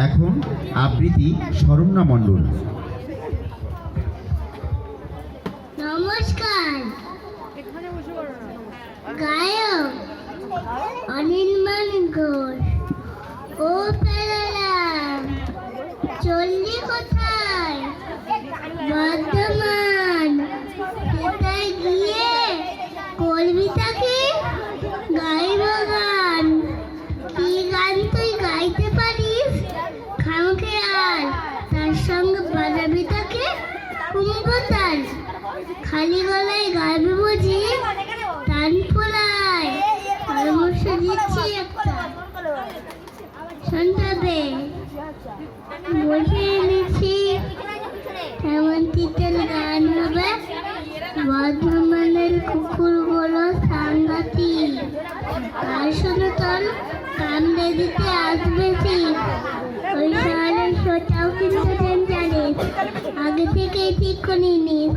এখন আবৃত্তি শরণ্যা মণ্ডল। নমস্কার। গায়ক অনিল ঘোষ। ও পেলালা চললি কোথায়? বর্ধমান। কোথায় গিয়ে করবি তাকে গাইব গান? কি গান তুই গাইতে পারিস? খামকে আর তার সঙ্গে বাজাবি তাকে কুম্ভতাল। খালি গলায় গাইবি বুঝি? টান ফোলায় পরামর্শ দিচ্ছি একটা, শুনতে বসে এনেছি। তেমন তিতেল গান হবে। বর্ধমানের কুকুরগুলো সাংঘাতিক। আর শুনে তোর কান্দে দিতে আসবে ঠিক। ওই শহরের শোটাও কিন্তু জানিস, আগে থেকেই ঠিক করে নিস।